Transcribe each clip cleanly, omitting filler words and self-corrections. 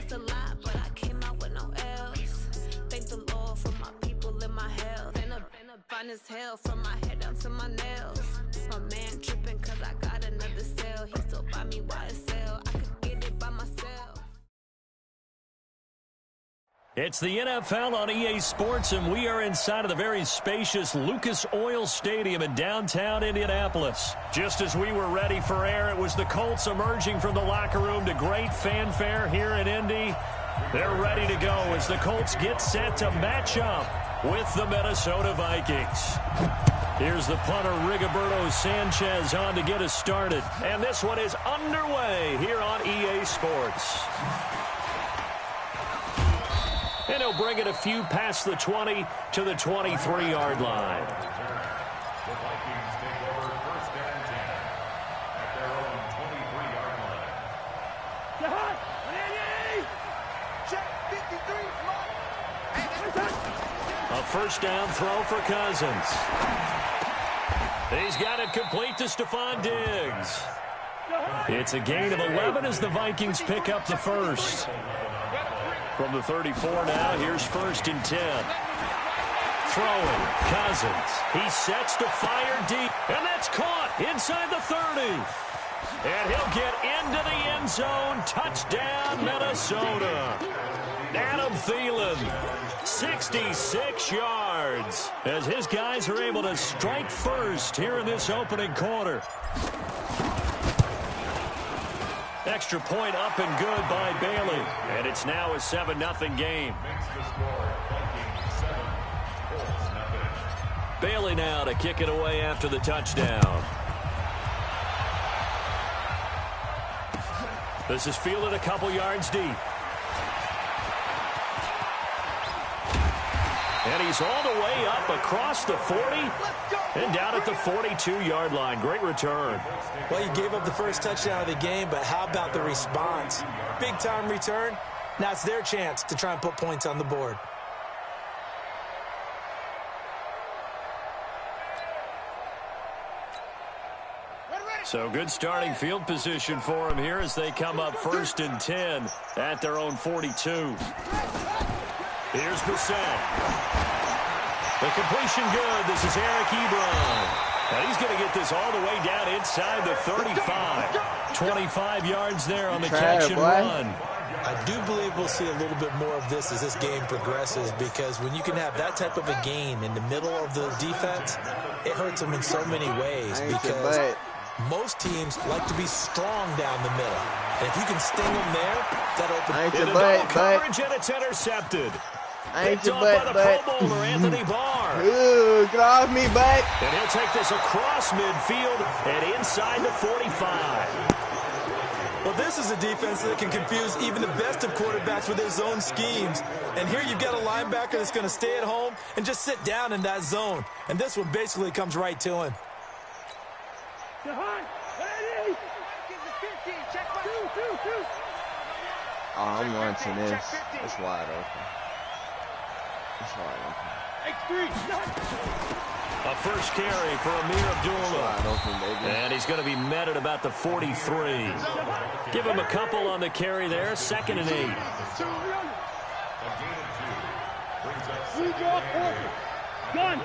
lost a lot, but I came out with no L's. Thank the Lord for my people and my health. Been a fine as hell from my head down to my nails. My man tripping cause I got another cell. He still buy me YSL. I could get it by myself. It's the NFL on EA Sports, and we are inside of the very spacious Lucas Oil Stadium in downtown Indianapolis. Just as we were ready for air, it was the Colts emerging from the locker room to great fanfare here in Indy. They're ready to go as the Colts get set to match up with the Minnesota Vikings. Here's the punter, Rigoberto Sanchez, on to get us started. And this one is underway here on EA Sports. And he'll bring it a few past the 20 to the 23-yard line. The Vikings take over first and 10 at their own 23-yard line. Check 53. A first down throw for Cousins. He's got it complete to Stephon Diggs. It's a gain of 11 as the Vikings pick up the first. From the 34 now, here's first and 10. Throwing, Cousins. He sets to fire deep, and that's caught inside the 30. And he'll get into the end zone. Touchdown, Minnesota. Adam Thielen, 66 yards, as his guys are able to strike first here in this opening quarter. Extra point up and good by Bailey. And it's now a 7-0 game. Bailey now to kick it away after the touchdown. This is fielded a couple yards deep. And he's all the way up across the 40 and down at the 42-yard line. Great return. Well, you gave up the first touchdown of the game, but how about the response? Big-time return. Now it's their chance to try and put points on the board. So good starting field position for them here as they come up first and 10 at their own 42. Here's Bissett. The completion good. This is Eric Ebron. And he's going to get this all the way down inside the 35. 25 yards there on the catch and run. I do believe we'll see a little bit more of this as this game progresses, because when you can have that type of a gain in the middle of the defense, it hurts them in so many ways, because most teams like to be strong down the middle. And if you can sting them there, that opens coverage, and it's intercepted. Picked off by the Pro Bowler, Anthony Barr. Ooh, get off me, butt. And he'll take this across midfield and inside the 45. Well, this is a defense that can confuse even the best of quarterbacks with their zone schemes. And here you've got a linebacker that's going to stay at home and just sit down in that zone. And this one basically comes right to him. Oh, I'm launching this. It's wide open. It's wide open. A first carry for Amir Abdullah. And he's going to be met at about the 43. Give him a couple on the carry there. 2nd and 8. Gun.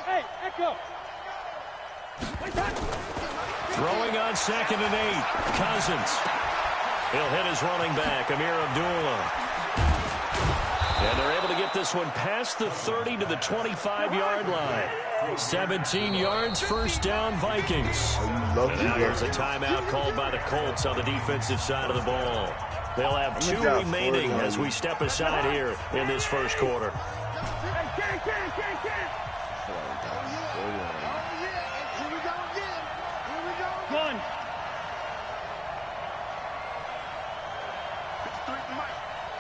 Hey, Echo. Throwing on 2nd and 8. Cousins. He'll hit his running back, Amir Abdullah. And they're able to get this one past the 30 to the 25-yard line. 17 yards, first down, Vikings. And now there's a timeout called by the Colts on the defensive side of the ball. They'll have 2 remaining as we step aside here in this first quarter. Gun.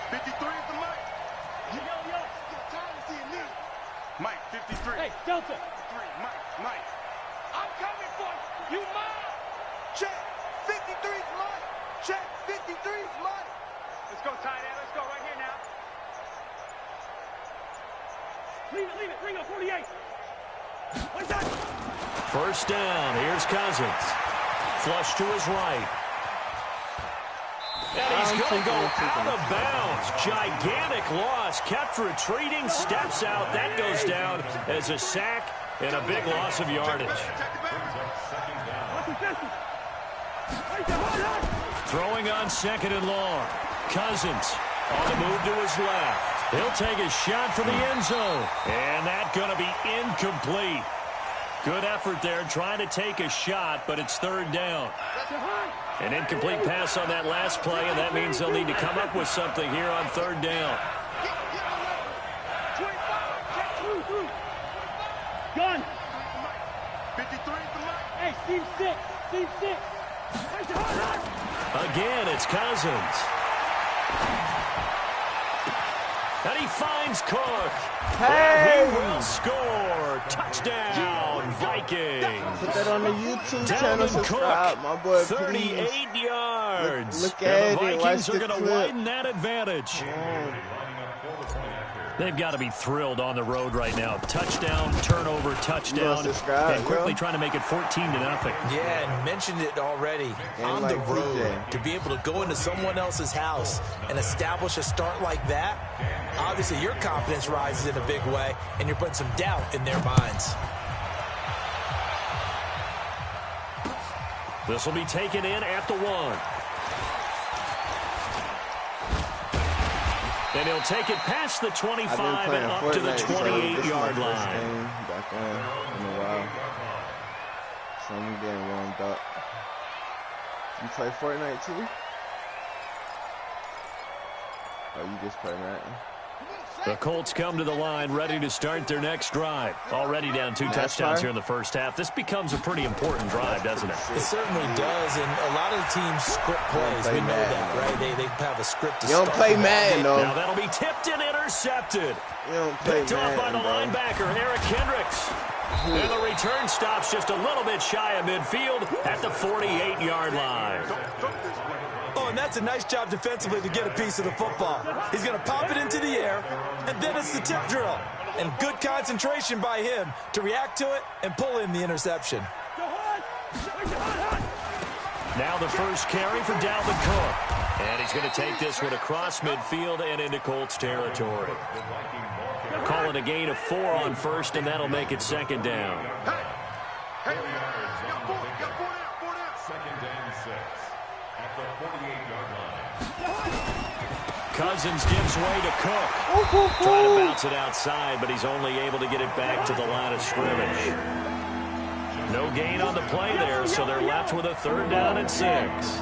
53 is the mic. Yo. Mike, 53. Hey, Delta. 53, Mike. I'm coming for you. You mine. Check. 53's mine. Check. 53's mine. Let's go, tight end. Let's go right here now. Leave it. Ringo, 48. What's that? First down. Here's Cousins. Flush to his right. And he's going to go out of bounds. Gigantic loss. Kept retreating. Steps out. That goes down as a sack and a big loss of yardage. Throwing on 2nd and long. Cousins on the move to his left. He'll take a shot for the end zone. And that's going to be incomplete. Good effort there trying to take a shot, but it's 3rd down. An incomplete pass on that last play, and that means they'll need to come up with something here on 3rd down. Gun. 53. Hey, team 6. Team 6. Again, it's Cousins. And he finds Cook. Hey! And he will score. Touchdown, Vikings. Put that on the YouTube channel. Dalvin Subscribe, Cook, my boy. 38 please. yards. Look and at the it. Vikings Watch are the going to clip. widen that advantage. They've got to be thrilled on the road right now. Touchdown, turnover, touchdown, and quickly trying to make it 14-0. Yeah, and mentioned it already. On the road, to be able to go into someone else's house and establish a start like that, obviously your confidence rises in a big way, and you're putting some doubt in their minds. This will be taken in at the 1. And he'll take it past the 25 and up to the 28-yard line. Back on in a while. So I'm getting warmed up. You play Fortnite too? Or you just play Madden? The Colts come to the line ready to start their next drive. Already down 2 touchdowns here in the first half. This becomes a pretty important drive, doesn't it? It certainly does, and a lot of the teams script plays. We know that, right? They have a script to You don't play Madden, though. Now that'll be tipped and intercepted. You don't play Picked off by the linebacker, Eric Kendricks. And the return stops just a little bit shy of midfield at the 48-yard line. Oh, and that's a nice job defensively to get a piece of the football. He's going to pop it into the air, and then it's the tip drill. And good concentration by him to react to it and pull in the interception. Now the first carry for Dalvin Cook. And he's going to take this one across midfield and into Colts territory. Call it a gain of 4 on first, and that'll make it 2nd down. Hey, 2nd and 6 at the 48-yard line. Cousins gives way to Cook. Trying to bounce it outside, but he's only able to get it back to the line of scrimmage. No gain on the play there, so they're left with a 3rd down and 6.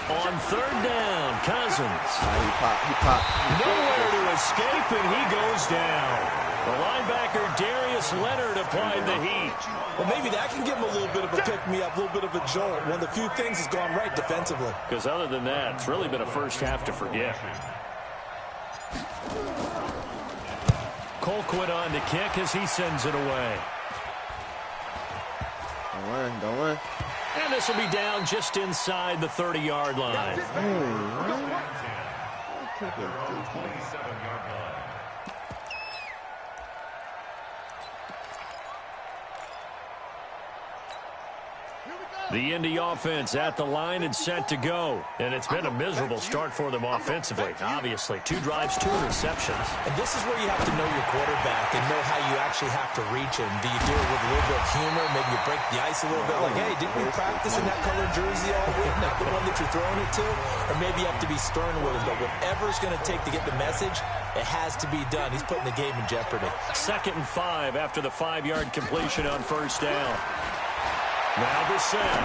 On 3rd down, Cousins. He popped. Nowhere to escape, and he goes down. The linebacker, Darius Leonard, applied the heat. Well, maybe that can give him a little bit of a pick-me-up, a little bit of a jolt. One of the few things has gone right defensively. Because other than that, it's really been a first half to forget. Colquitt on to kick as he sends it away. Don't run. And this will be down just inside the 30-yard line. 27-yard line. The Indy offense at the line and set to go. And it's been a miserable start for them offensively. Obviously, 2 drives, 2 interceptions. And this is where you have to know your quarterback and know how you actually have to reach him. Do you do it with a little bit of humor? Maybe you break the ice a little bit. Like, hey, didn't we practice in that colored jersey all week? Not the one that you're throwing it to? Or maybe you have to be stern with him. But whatever it's going to take to get the message, it has to be done. He's putting the game in jeopardy. 2nd and 5 after the 5-yard completion on 1st down. Now the set.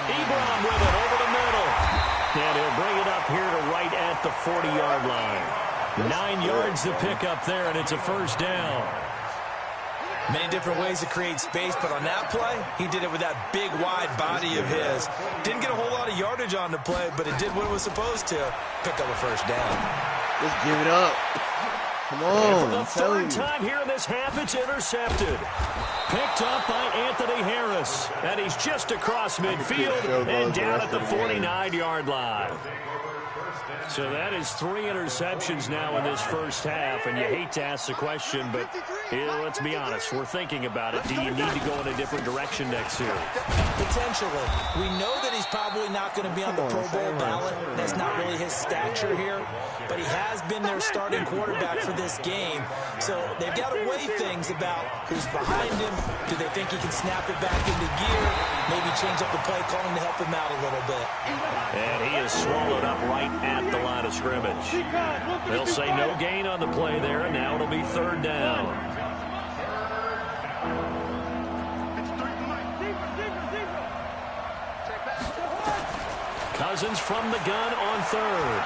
Ebron with it over the middle. And he'll bring it up here to right at the 40-yard line. 9 yards to pick up there, and it's a 1st down. Many different ways to create space, but on that play, he did it with that big, wide body of his. Didn't get a whole lot of yardage on the play, but it did what it was supposed to. Picked up a 1st down. Just give it up. Come on. And for the 3rd time here in this half, it's intercepted. Picked up by Anthony Harris. And he's just across midfield and down at the 49-yard line. So that is 3 interceptions now in this first half, and you hate to ask the question, but let's be honest, we're thinking about it. Do you need to go in a different direction next year? Potentially. We know that he's probably not going to be on the Pro Bowl ballot. That's not really his stature here, but he has been their starting quarterback for this game. So they've got to weigh things about who's behind him. Do they think he can snap it back into gear? Maybe change up the play calling to help him out a little bit. And he is swallowed up right at the line of scrimmage. They'll say no gain on the play there, and now it'll be 3rd down. Cousins from the gun on 3rd.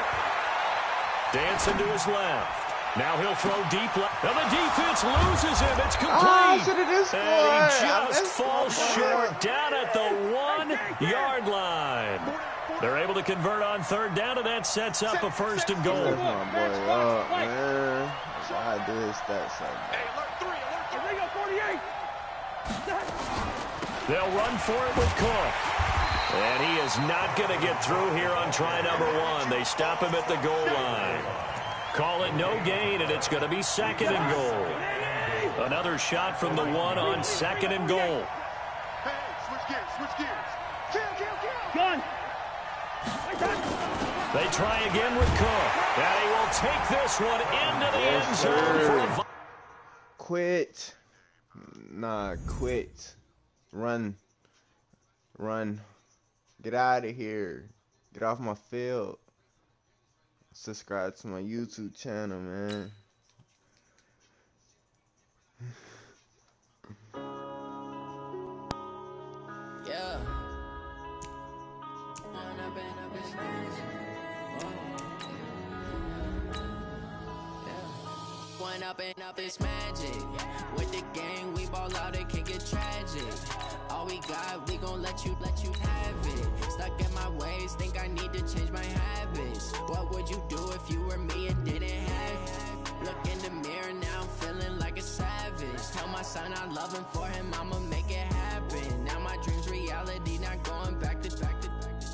Dancing to his left. Now he'll throw deep left. And the defense loses him. It's complete. And he just falls short down at the 1-yard line. They're able to convert on 3rd down, and that sets up a 1st and goal. That's my boy up, man. I do his stats up. They'll run for it with Cook. And he is not going to get through here on try number 1. They stop him at the goal line. Call it no gain, and it's going to be 2nd and goal. Another shot from the 1 on 2nd and goal. Switch gears. Gun. They try again with Cook. And he will take this one into the end zone for a... Quit. Nah, quit. Run. Get out of here. Get off my field. Subscribe to my YouTube channel, man. Yeah. One up and up is magic. With the gang, we ball out, it can get tragic. All we got, we gon' let you have it. Stuck in my ways, think I need to change my habits. What would you do if you were me and didn't have it? Look in the mirror, now I'm feeling like a savage. Tell my son I love him, for him I'ma make it happen. Now my dream's reality, not going back to.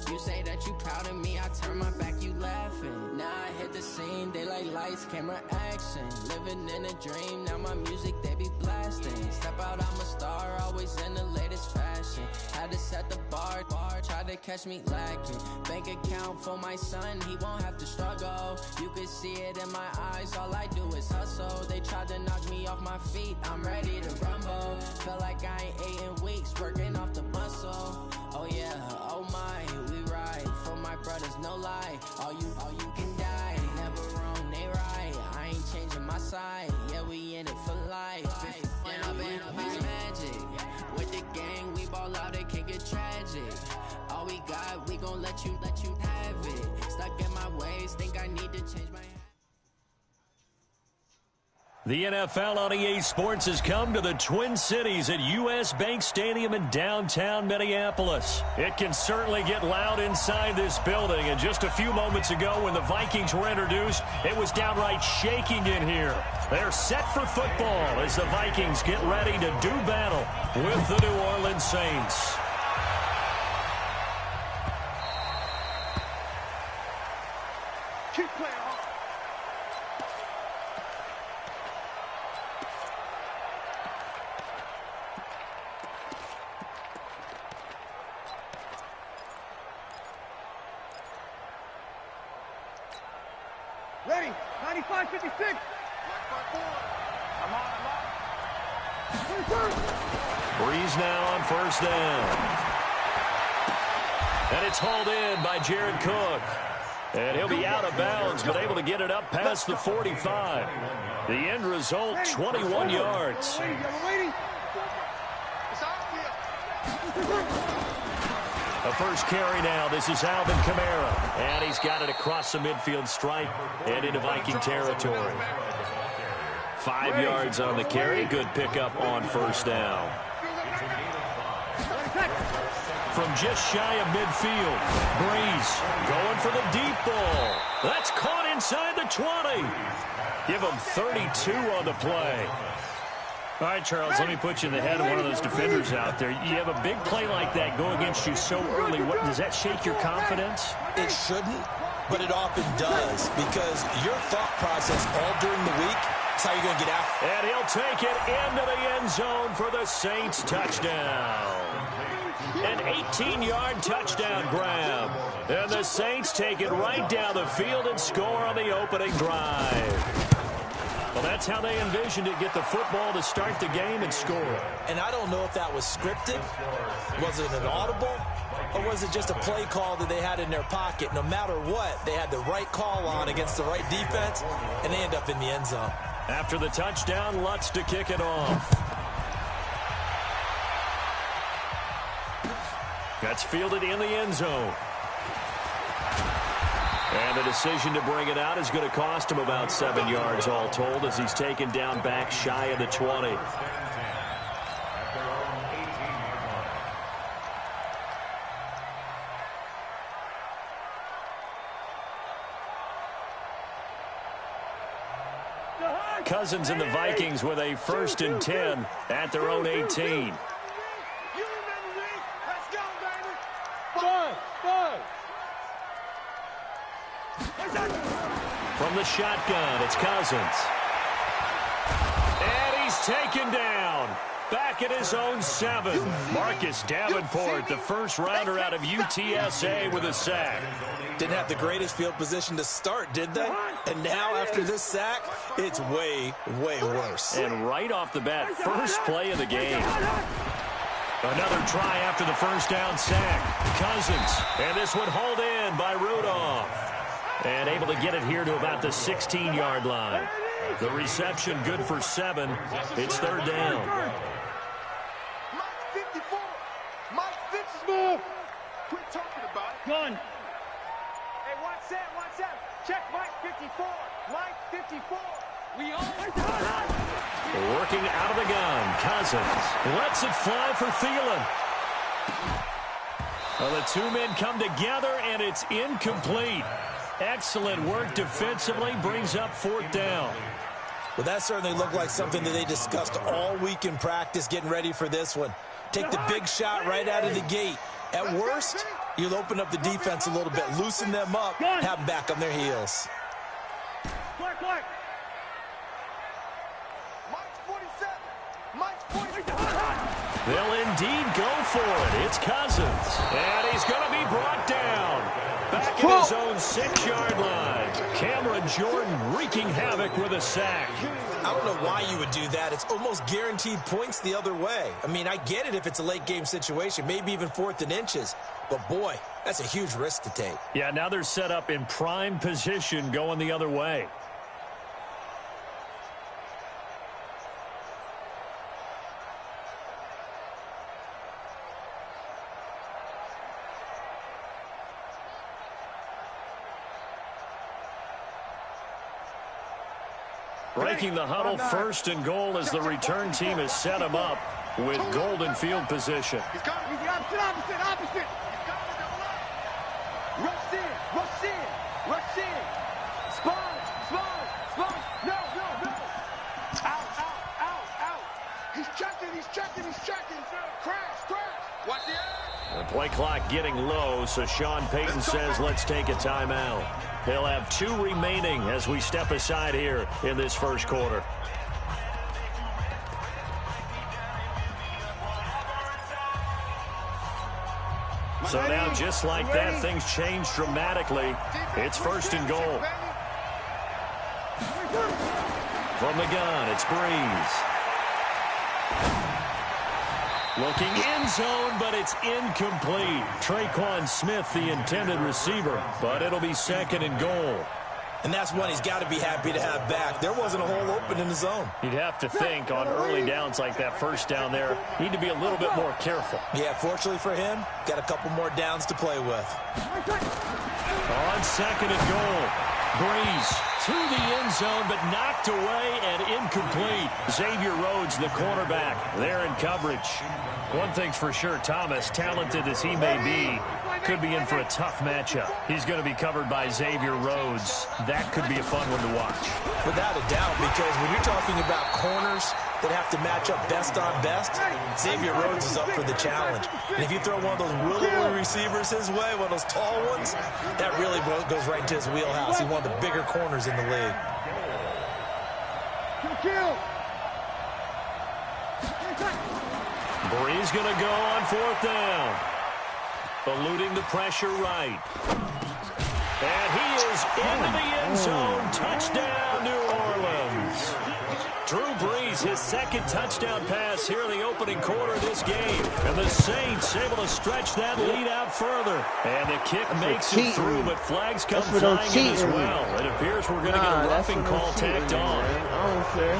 You say that you proud of me, I turn my back, you laughing. Now I hit the scene, they like lights, camera, action. Living in a dream, now my music, they be blasting. Step out, I'm a star, always in the latest fashion. Had to set the bar, try to catch me lacking. Bank account for my son, he won't have to struggle. You could see it in my eyes, all I do is hustle. They tried to knock me off my feet, I'm ready to rumble. Feel like I ain't ate in weeks, working off the muscle. Oh yeah, oh my, we ride for my brothers, no lie. All you can die, never wrong, they right. I ain't changing my side, yeah, we in it for life. Down, it's magic. With the gang, we ball out, it can get tragic. All we got, we gon' let you have it. Stuck in my ways, think I need to change my. The NFL on EA Sports has come to the Twin Cities at U.S. Bank Stadium in downtown Minneapolis. It can certainly get loud inside this building, and just a few moments ago when the Vikings were introduced, it was downright shaking in here. They're set for football as the Vikings get ready to do battle with the New Orleans Saints. Keep playing hard. Ready. 95-56. I'm on. Breeze now on 1st down. And it's hauled in by Jared Cook. And he'll be out of bounds, but able to get it up past the 45. The end result, 21 yards. A first carry now. This is Alvin Kamara. And he's got it across the midfield stripe and into Viking territory. 5 yards on the carry. Good pickup on 1st down. From just shy of midfield, Breeze going for the deep ball. That's caught inside the 20. Give him 32 on the play. All right, Charles, let me put you in the head of one of those defenders out there. You have a big play like that go against you so early. What, does that shake your confidence? It shouldn't, but it often does, because your thought process all during the week is how you're going to get out. And he'll take it into the end zone for the Saints touchdown. An 18-yard touchdown grab. And the Saints take it right down the field and score on the opening drive. Well, that's how they envisioned it, get the football to start the game and score. And I don't know if that was scripted. Was it an audible? Or was it just a play call that they had in their pocket? No matter what, they had the right call on against the right defense, and they end up in the end zone. After the touchdown, Lutz to kick it off. That's fielded in the end zone. And the decision to bring it out is going to cost him about 7 yards all told, as he's taken down back shy of the 20. Cousins and the Vikings with a 1st and 10 at their own 18. From the shotgun, it's Cousins. And he's taken down. Back at his own 7. Marcus Davenport, the first rounder out of UTSA, with a sack. Didn't have the greatest field position to start, did they? And now, after this sack, it's way, way worse. And right off the bat, first play of the game. Another try after the first down sack. Cousins. And this one hauled in by Rudolph. And able to get it here to about the 16-yard line. The reception good for 7. It's 3rd down. Mike 54. Mike 54. Quit talking about it. Gun. Hey, watch that. Check Mike 54. Mike 54. We all... Working out of the gun. Cousins lets it fly for Thielen. Well, the two men come together, and it's incomplete. Excellent work defensively, brings up 4th down. Well, that certainly looked like something that they discussed all week in practice getting ready for this one. Take the big shot right out of the gate. At worst, you'll open up the defense a little bit, loosen them up, have them back on their heels. Clark. Mike's 47. Mike's 47. They'll indeed go for it. It's Cousins. And he's going to be brought down. Back at his own 6-yard line. Cameron Jordan wreaking havoc with a sack. I don't know why you would do that. It's almost guaranteed points the other way. I mean, I get it if it's a late-game situation, maybe even 4th and inches. But, boy, that's a huge risk to take. Yeah, now they're set up in prime position going the other way. Breaking the huddle, 1st and goal as the return team has set him up with golden field position. He's opposite. Rush in. Spawn. No. Out. He's checking. Crash. Watch the eye. The play clock getting low, so Sean Payton says let's take a timeout. They'll have 2 remaining as we step aside here in this first quarter. So now, just like that, things change dramatically. It's 1st and goal. From the gun, it's Breeze. Looking end zone, but it's incomplete. Traquan Smith, the intended receiver, but it'll be 2nd and goal. And that's one he's got to be happy to have back. There wasn't a hole open in the zone. You'd have to think on early downs like that first down there, need to be a little bit more careful. Yeah, fortunately for him, got a couple more downs to play with. On 2nd and goal, Breeze to the end zone, but knocked away and incomplete. Xavier Rhodes, the cornerback, there in coverage. One thing's for sure, Thomas, talented as he may be, could be in for a tough matchup. He's going to be covered by Xavier Rhodes. That could be a fun one to watch. Without a doubt, because when you're talking about corners receivers that have to match up best on best, Xavier Rhodes is up for the challenge. And if you throw one of those willowy receivers his way, one of those tall ones, that really goes right into his wheelhouse. He's one of the bigger corners in the league. Bree's going to go on 4th down. Eluding the pressure right. And he is into the end zone. Touchdown, New Orleans. Drew Brees, his 2nd touchdown pass here in the opening quarter of this game. And the Saints able to stretch that lead out further. And the kick makes it through, but flags come flying in as well. It appears we're going to get a roughing call tacked on. I don't care.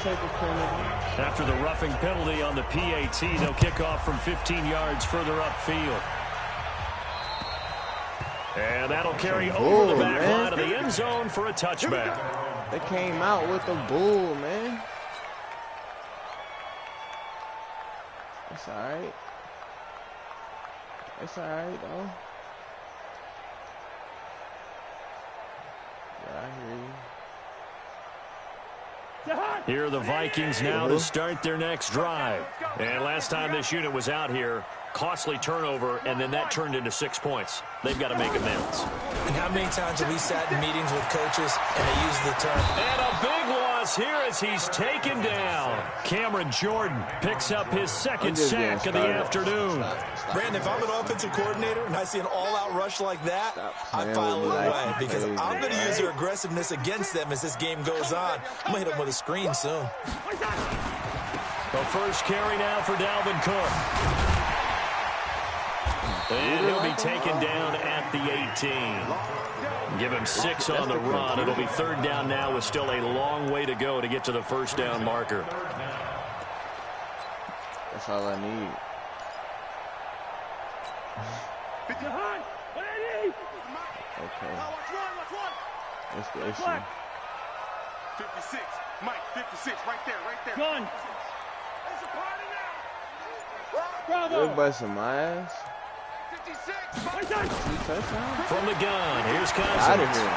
Take a penalty. After the roughing penalty on the PAT, they'll kick off from 15 yards further upfield. And that'll carry over the back line of the end zone for a touchback. They came out with the bull, man. It's all right. It's all right, though. Yeah, I hear you. Here are the Vikings now to start their next drive. And last time this unit was out here, costly turnover, and then that turned into 6 points. They've got to make amends. And how many times have we sat in meetings with coaches and they use the term? And a big loss here as he's taken down. Cameron Jordan picks up his 2nd sack of the afternoon. Brandon, if I'm an offensive coordinator and I see an all-out rush like that, I file it away because I'm going to use their aggressiveness against them as this game goes on. I'm going to hit them with a screen soon. The first carry now for Dalvin Cook. And he'll be taken down at the 18. Give him 6 on the run. It'll be 3rd down now with still a long way to go to get to the 1st down marker. That's all I need. Okay. That's the issue. 56. Mike, 56. Right there. Gun. It's a party now. Bravo. You're busting my ass. 56. From the gun, here's Get out of Cousins. here.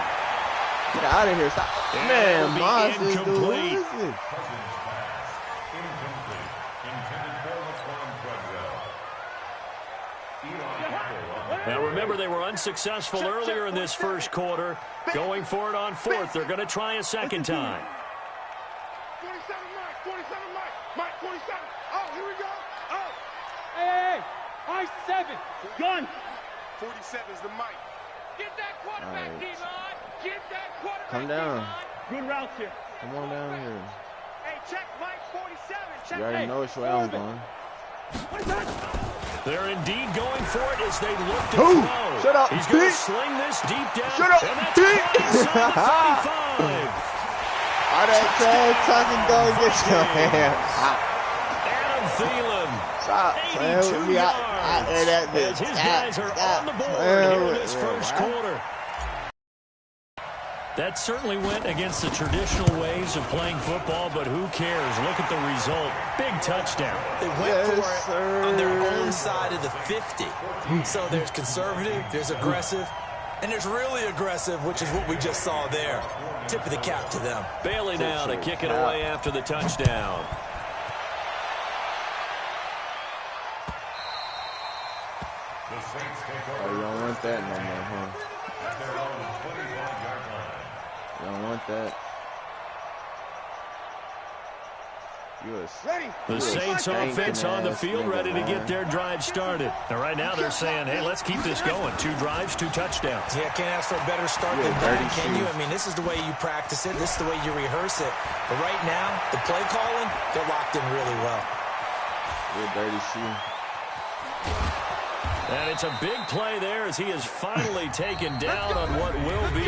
Get out of here. Stop. And Man, it'll be Moss is doing incomplete. this. Now remember, they were unsuccessful earlier in this first quarter. Going for it on 4th. They're going to try a 2nd time. 47 Mike. 47 Mike. Mike, 47. Oh, here we go. Oh. Hey, I-7. Gun. 47 is the Mike. Get that quarterback, Right. D-line. Get that quarterback, Come down. Good routes here. Come on down here. Hey, check Mike 47. Check You already know which way I'm going. They're indeed going for it as they look to Who? throw. Shut up, He's going to Pete. sling this deep down. Shut up, and that's Pete. caught inside the 35. All that trash talking, go get your hands. Adam Thielen. Stop playing with 82 me. I yards. hear that bitch. As his guys are on the board playing here in with this me, first right? quarter. That certainly went against the traditional ways of playing football, but who cares? Look at the result. Big touchdown. They went for it on their own side of the 50. So there's conservative, there's aggressive, and there's really aggressive, which is what we just saw there. Tip of the cap to them. Bailey now to kick it away after the touchdown. Oh, you don't want that no more, huh? You don't want that. The Saints offense on the field ready to get their drive started. And right now they're saying, hey, let's keep this going. 2 drives, 2 touchdowns. Yeah, can't ask for a better start than that, can you? I mean, this is the way you practice it. This is the way you rehearse it. But right now, the play calling, they're locked in really well. You're dirty shoe. And it's a big play there as he is finally taken down on what will be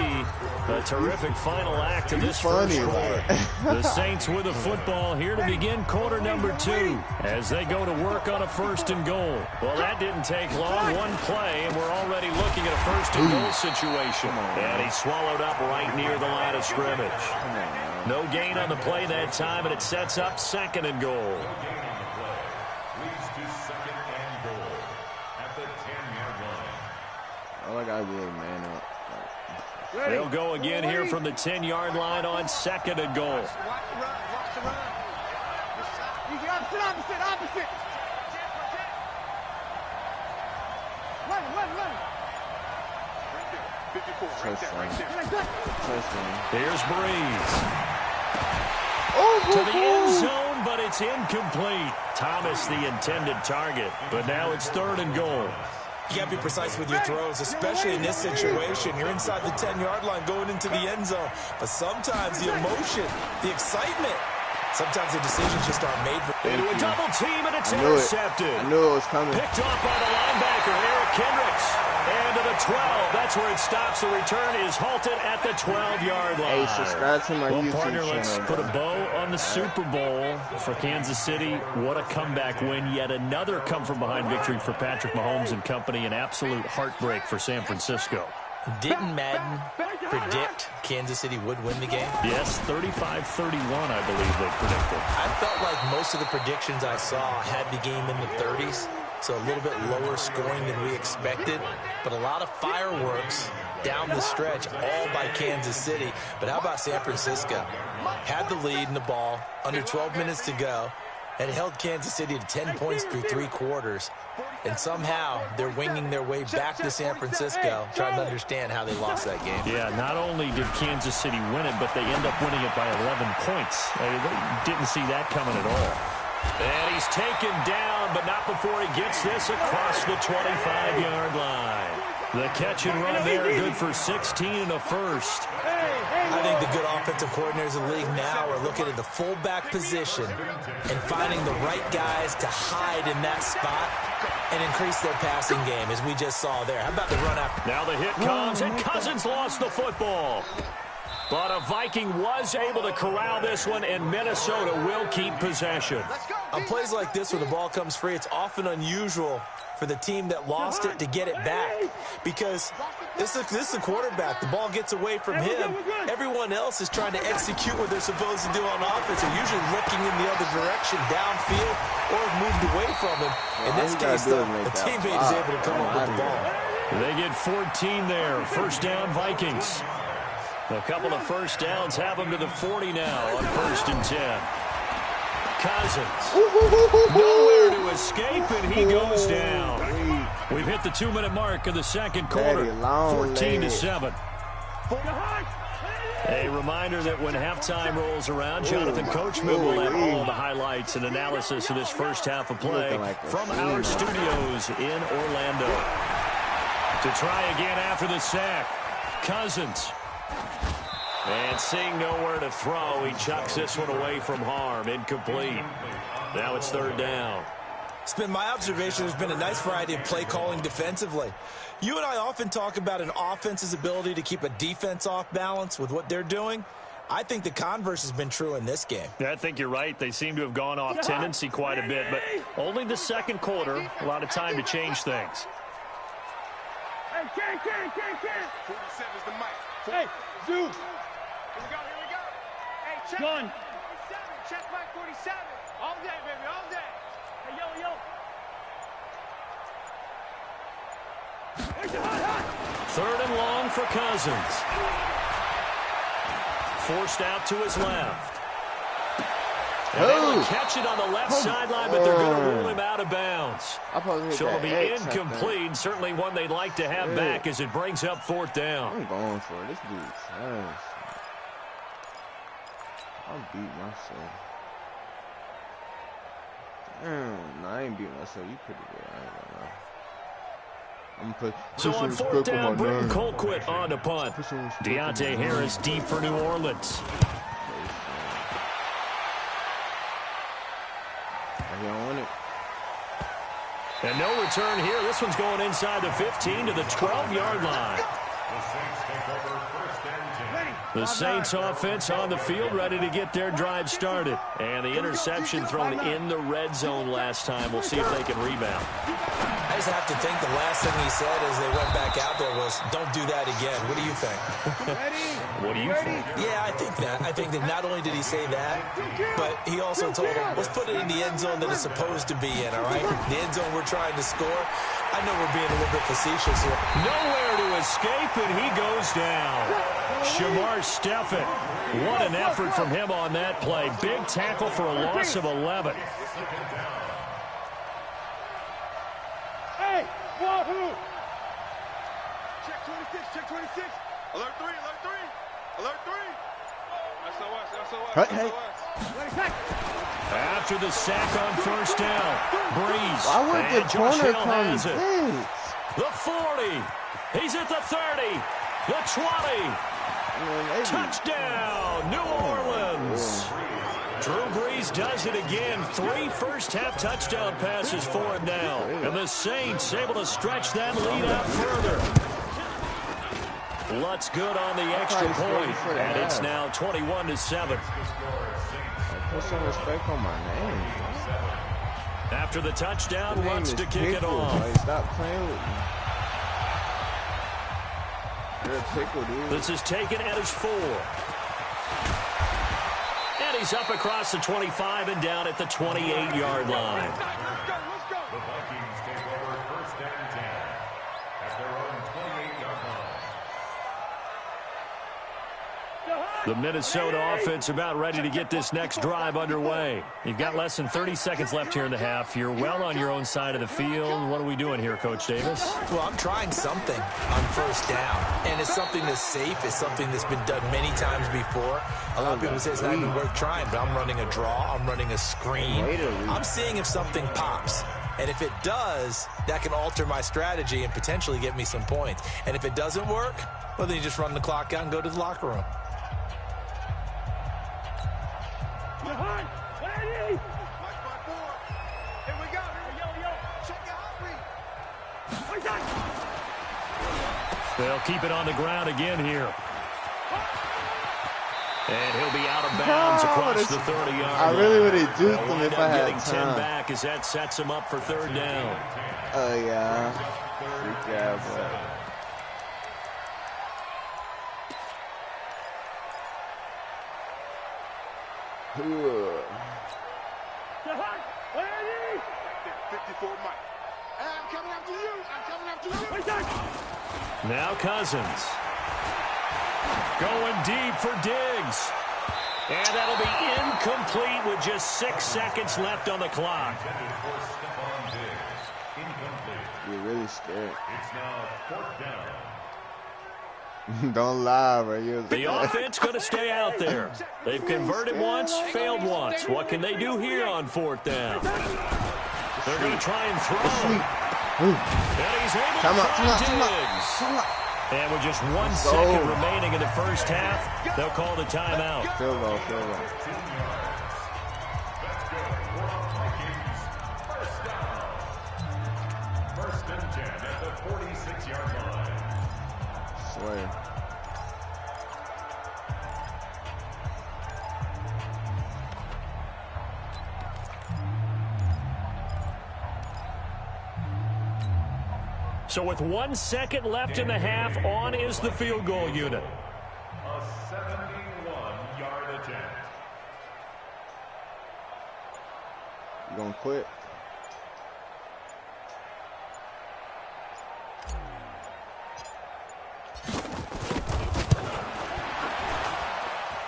a terrific final act of this first quarter. The Saints with the football here to begin quarter number 2 as they go to work on a 1st and goal. Well, that didn't take long. 1 play, and we're already looking at a 1st and goal situation. And he swallowed up right near the line of scrimmage. No gain on the play that time, and it sets up 2nd and goal. All I gotta do is man up. They'll go again here from the 10-yard line on 2nd and goal. Watch the run. Opposite. Run. Here's Breeze. To the end zone, but it's incomplete. Thomas, the intended target, but now it's 3rd and goal. You got to be precise with your throws, especially in this situation. You're inside the 10-yard line going into the end zone. But sometimes the emotion, the excitement, sometimes the decisions just aren't made. Into a double team, and it's intercepted. I knew it was coming. Picked off by the linebacker, Eric Kendricks. And to the 12. That's where it stops. The return is halted at the 12-yard line. Hey, subscribe to my YouTube partner, channel. let's put a bow on the Super Bowl for Kansas City. What a comeback win. Yet another come-from-behind victory for Patrick Mahomes and company. An absolute heartbreak for San Francisco. Didn't Madden predict Kansas City would win the game? Yes, 35-31, I believe they predicted. I felt like most of the predictions I saw had the game in the 30s, so a little bit lower scoring than we expected, but a lot of fireworks down the stretch, all by Kansas City. But how about San Francisco? Had the lead in the ball, under 12 minutes to go, and held Kansas City to 10 points through 3 quarters. And somehow they're winging their way back to San Francisco, trying to understand how they lost that game. Yeah, not only did Kansas City win it, but they end up winning it by 11 points. They didn't see that coming at all. And he's taken down, but not before he gets this across the 25-yard line. The catch and run there, good for 16 and a first. I think the good offensive coordinators in the league now are looking at the fullback position and finding the right guys to hide in that spot and increase their passing game, as we just saw there. How about the run after? Now the hit comes, and Cousins lost the football. But a Viking was able to corral this one, and Minnesota will keep possession. On plays like this where the ball comes free, it's often unusual for the team that lost it to get it back, because this is the quarterback. The ball gets away from him. Everyone else is trying to execute what they're supposed to do on offense. They're usually looking in the other direction, downfield, or have moved away from him. In this case, though, the teammate is able to come up with the ball. They get 14 there. First down, Vikings. A couple of first downs have them to the 40 now on 1st and 10. Cousins. Nowhere to escape, and he goes down. We've hit the 2-minute mark of the second quarter. 14-7. A reminder that when halftime rolls around, Jonathan Coachman will have all the highlights and analysis of this first half of play from our studios in Orlando. To try again after the sack, Cousins. And seeing nowhere to throw, he chucks this one away from harm. Incomplete. Now it's 3rd down. It's been my observation there's been a nice variety of play calling defensively. You and I often talk about an offense's ability to keep a defense off balance with what they're doing. I think the converse has been true in this game. I think you're right. They seem to have gone off tendency quite a bit, but only the second quarter. A lot of time to change things. Hey, Ken. 47's the mic. Hey, Zeus. Here we go. Hey, check. Gun. 47. Check mic 47. All day, baby, all day. Hey, yo. 3rd and long for Cousins. Forced out to his left. And they will catch it on the left sideline, but they're going to rule him out of bounds. So it'll be incomplete. Certainly one they'd like to have back as it brings up 4th down. I'm going for it. This dude's ass. I'll beat myself. Damn, I ain't beat myself. You pretty good. I ain't gonna lie. I'm put so on 4th down, Britton Colquitt on to punt. Deontay Harris deep for New Orleans. He don't want it. And no return here. This one's going inside the 15 to the 12-yard line. The Saints offense on the field, ready to get their drive started. And the interception thrown in the red zone last time. We'll see if they can rebound. I just have to think the last thing he said as they went back out there was, don't do that again. What do you think? What do you think? Yeah, I think that. I think that not only did he say that, but he also told him, let's put it in the end zone that it's supposed to be in, all right? The end zone we're trying to score. I know we're being a little bit facetious here. Nowhere to escape, and he goes down. Shamar Stephen. What an effort from him on that play. Big tackle for a loss of 11. Hey, wahoo! Check 26, check 26. Alert 3, alert 3. Alert 3. SOS. Hey. After the sack on first down, Breeze. Why would the and Josh corner Hill come has it. this? The 40. He's at the 30. The 20. Touchdown, New Orleans. Drew Brees does it again. 3 first-half touchdown passes for him now. And the Saints able to stretch that lead out further. Lutz good on the extra point. And it's now 21-7. Put some respect on my name. After the touchdown, Lutz to kick it Pickle. off. Like, stop playing with me. You're a pickle, dude. This is taken at his 4. And he's up across the 25 and down at the 28-yard line. The Vikings take over first and 10 at their own 28-yard line. The Minnesota offense about ready to get this next drive underway. You've got less than 30 seconds left here in the half. You're well on your own side of the field. What are we doing here, Coach Davis? Well, I'm trying something on first down, and it's something that's safe. It's something that's been done many times before. A lot of people say it's not even worth trying, but I'm running a draw. I'm running a screen. I'm seeing if something pops. And if it does, that can alter my strategy and potentially get me some points. And if it doesn't work, well, then you just run the clock out and go to the locker room. They'll keep it on the ground again here. And he'll be out of bounds across the 30-yard line. I really would have duped him if I had getting 10 time. back as that sets him up for third down. Oh, yeah. Freak out, boy. Ooh. 54 Mike. I'm coming after you. I'm coming after you. Now Cousins. Going deep for Diggs. And that'll be incomplete with just 6 seconds left on the clock. You're really scared. It's now fourth down. Don't lie, bro. The offense going to stay out there. They've converted once, failed once. What can they do here on fourth down? They're going to try and throw. And he's able to find Diggs. And with just 1 second remaining in the first half, they'll call the timeout. Field goal. First and 10 at the 46-yard line. Swear. So with 1 second left in the half, on is the field goal unit. A 71-yard attempt. You gonna quit?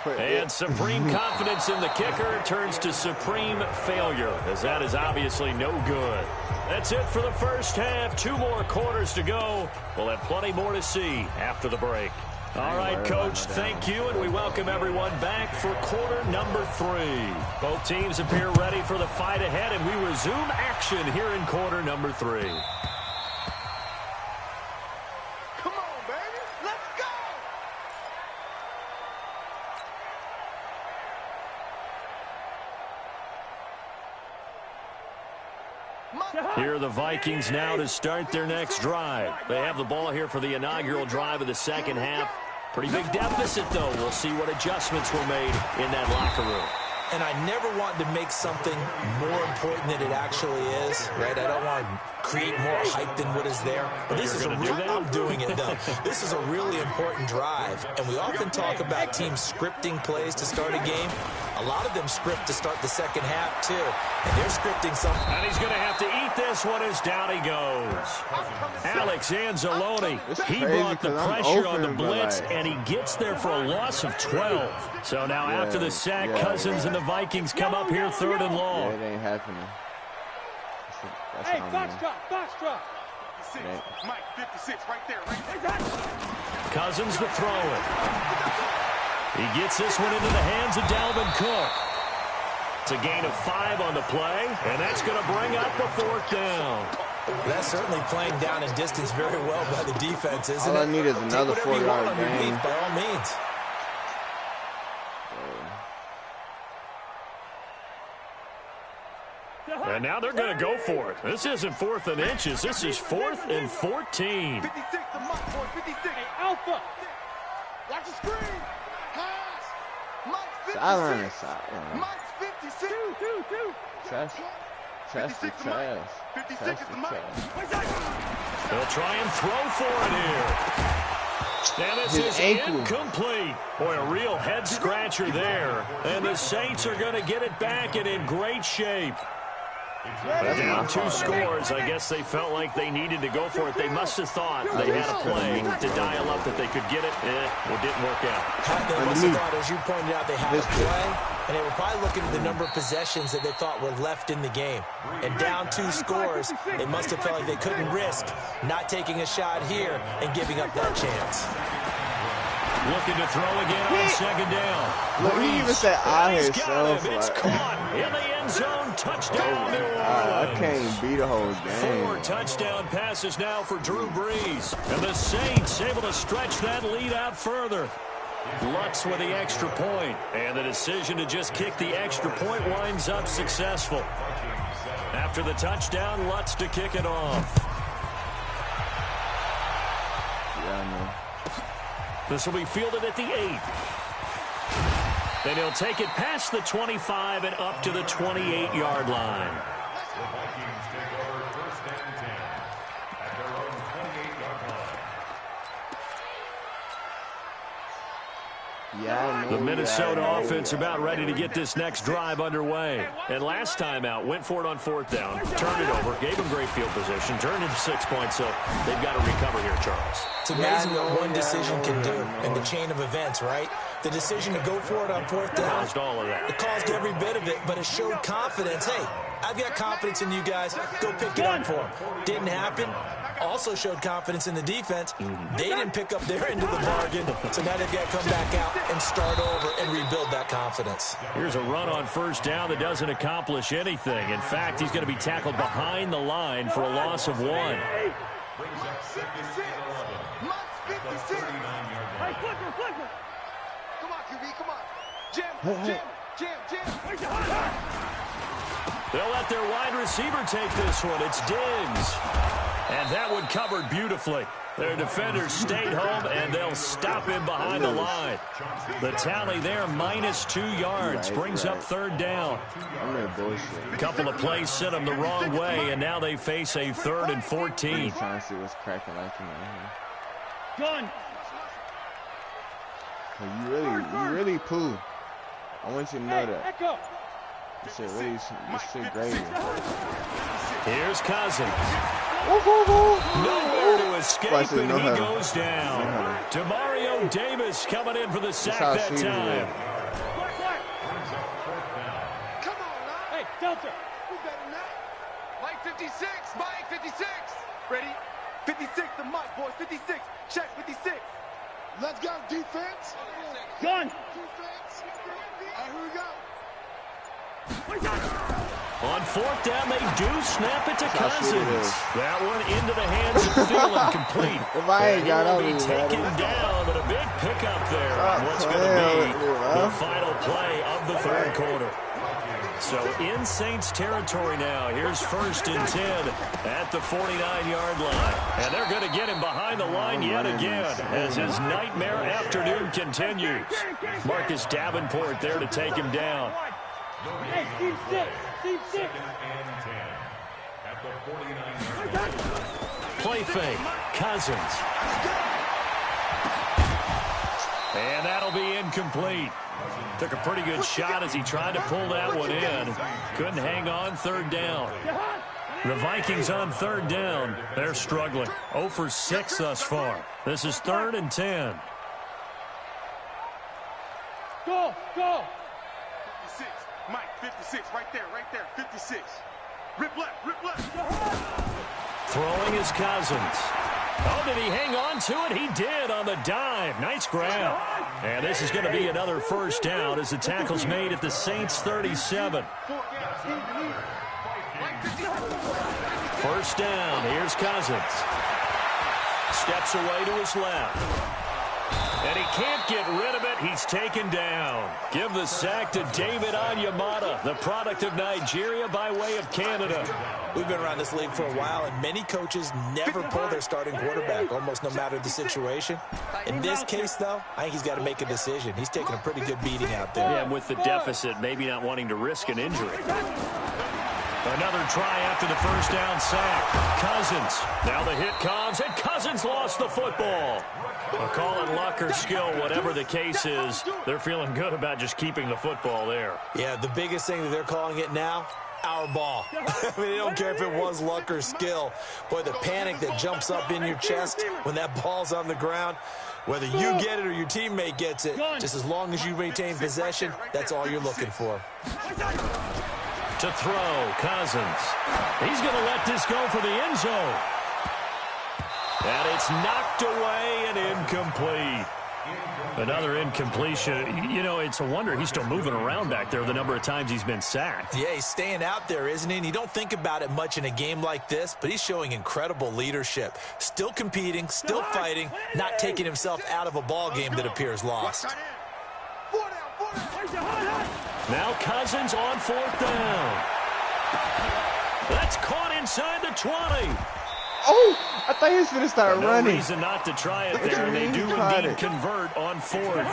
And supreme confidence in the kicker turns to supreme failure, as that is obviously no good. That's it for the first half. 2 more quarters to go. We'll have plenty more to see after the break. All right, Coach, thank you, and we welcome everyone back for quarter number 3. Both teams appear ready for the fight ahead, and we resume action here in quarter number 3. Come on, baby. Let's go. Here are the Vikings now to start their next drive. They have the ball here for the inaugural drive of the second half. Pretty big deficit, though. We'll see what adjustments were made in that locker room. and I never want to make something more important than it actually is, right? I don't want to create more hype than what is there. But this is I'm doing it, though. This is a really important drive, and we often talk about teams scripting plays to start a game. A lot of them script to start the second half, too, and they're scripting something. And he's going to have to eat this one as down he goes. Alex Anzalone, he brought the pressure on the blitz, and he gets there for a loss of 12. So now after the sack, Cousins and the Vikings come up here 3rd and long. Yeah, it ain't happening. That's hey, Foxtrot. Mike, 56, right there. Cousins to throw it. He gets this one into the hands of Dalvin Cook. It's a gain of 5 on the play, and that's going to bring up a 4th down. That's certainly playing down and distance very well by the defense, isn't it? All I need is another 4-yard gain. By all means. And now they're going to go for it. This isn't 4th and inches. This is 4th and 14. 56 to Mike, boy. 56. Hey, Alpha. Watch the screen. Pass. Mike's 56. Mike's 56. Trash. 56 is the Mike. They'll try and throw for it here. And this is incomplete. Boy, a real head-scratcher there. And the Saints are going to get it back and in great shape. Down 2 scores. I guess they felt like they needed to go for it. They must have thought they had a play to dial up that they could get it. It didn't work out. They must have thought, as you pointed out, they had a play, and they were probably looking at the number of possessions that they thought were left in the game. And down 2 scores, they must have felt like they couldn't risk not taking a shot here and giving up that chance. Looking to throw again on 2nd down. Look, he even said I He's got himself. him. It's caught in the end zone. Touchdown, New Orleans. I can't beat the whole game. 4 touchdown passes now for Drew Brees. And the Saints able to stretch that lead out further. Lutz with the extra point. And the decision to just kick the extra point winds up successful. After the touchdown, Lutz to kick it off. Yeah, I know. This will be fielded at the 8. Then he'll take it past the 25 and up to the 28-yard line. The Vikings take over 1st and 10 at their own 28-yard line. Yeah, I The know. Minnesota offense about ready to get this next drive underway. And last time out, went for it on 4th down, turned it over, gave them great field position, turned into 6 points, so they've got to recover here, Charles. It's amazing what one decision can do in the chain of events, right? The decision to go for it on 4th down. Caused all of that. It caused every bit of it, but it showed confidence. Hey, I've got confidence in you guys. Go pick it up for them. Didn't happen. Also showed confidence in the defense. They didn't pick up their end of the bargain, so now they've got to come back out and start over and rebuild that confidence. Here's a run on 1st down that doesn't accomplish anything. In fact, he's going to be tackled behind the line for a loss of 1. Brings up 56. Mike's 56. Hey, flipper. Come on, QB, come on. Jam. They'll let their wide receiver take this one. It's Diggs. And that one covered beautifully. Their defenders stayed home, and they'll stop him behind the line. The tally there, -2 yards, brings up 3rd down. A couple of plays sent them the wrong way, and now they face a 3rd and 14. Trying to see what's cracking like in Done. You really poo. I want you to know that. Echo. This shit gravy. Here's Cousins. Nowhere to escape, and he goes down. DeMario Davis coming in for the sack that time. Come on, now. Hey, Delta. Who better than that? Mike 56. Mike 56. Ready? 56 to Mike, boys. 56. Check 56. Let's go, defense. Gun. Defense. All right, here we go. On 4th down, they do snap it to Cousins. That one into the hands of Thielen, complete. If I ain't got out, he will be taken down, but a big pickup there on what's going to be the final play of the 3rd quarter. So in Saints territory now. Here's 1st and 10 at the 49-yard line. And they're going to get him behind the line yet again as his nightmare afternoon continues. Marcus Davenport there to take him down. Hey, team 6. Team 6. Second and 10. At the 49-yard line. Play fake. Cousins. And that'll be incomplete. Took a pretty good shot as he tried to pull that one in. Couldn't hang on. Third down. The Vikings on third down. They're struggling. 0 for 6 thus far. This is 3rd and 10. Go, go. 56. Mike, 56. Right there, 56. Rip left, rip left. Throwing is Cousins. Oh, did he hang on to it? He did on the dive. Nice grab. And this is going to be another first down as the tackle's made at the Saints 37. First down. Here's Cousins. Steps away to his left. And he can't get rid of it. He's taken down. Give the sack to David Onyemata, the product of Nigeria by way of Canada. We've been around this league for a while, and many coaches never pull their starting quarterback, almost no matter the situation. In this case, though, I think he's got to make a decision. He's taking a pretty good beating out there. Yeah, with the deficit, maybe not wanting to risk an injury. Another try after the first down sack. Cousins. Now the hit comes, and Cousins lost the football. I'll call it luck or skill, whatever the case is. They're feeling good about just keeping the football there. Yeah, the biggest thing that they're calling it now, our ball. I mean, they don't care if it was luck or skill. Boy, the panic that jumps up in your chest when that ball's on the ground, whether you get it or your teammate gets it, just as long as you retain possession, that's all you're looking for. To throw, Cousins. He's going to let this go for the end zone. And it's knocked away and incomplete. Another incompletion. You know, it's a wonder he's still moving around back there the number of times he's been sacked. Yeah, he's staying out there, isn't he? And you don't think about it much in a game like this, but he's showing incredible leadership. Still competing, still fighting, not taking himself out of a ball game that appears lost. Now Cousins on 4th down. That's caught inside the 20. Oh, I thought he was going to start running. No reason not to try it there, and they do indeed convert on 4th.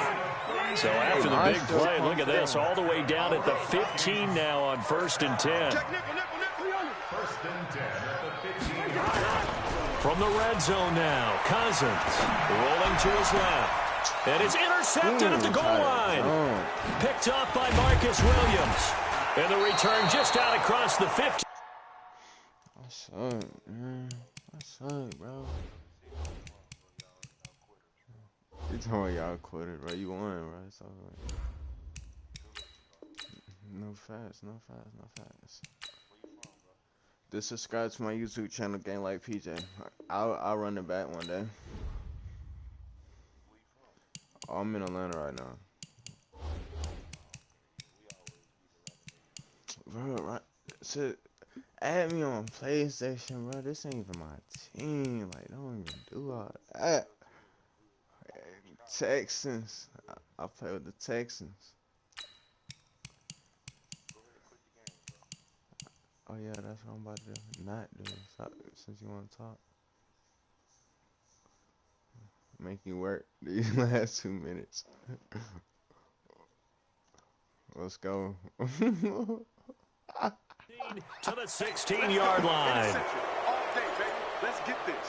So after the big play, look at this, all the way down at the 15 now on 1st and 10. First and 10 at the 15. From the red zone now, Cousins rolling to his left. And it's intercepted at the goal line. Picked off by Marcus Williams. And the return just out across the 50. I suck, man. I suck, bro. You told y'all quit it, bro. You won, bro. It's all right. No facts, no facts, no facts. Just subscribe to my YouTube channel, Game Like PJ. I'll run it back one day. Oh, I'm in Atlanta right now. Bro, right? So, add me on PlayStation, bro. This ain't even my team. Like, don't even do all that. Texans. I play with the Texans. Oh, yeah, that's what I'm about to not do. Since you want to talk. Make you work these last 2 minutes. Let's go. To the 16-yard line. All day, baby. Let's get this.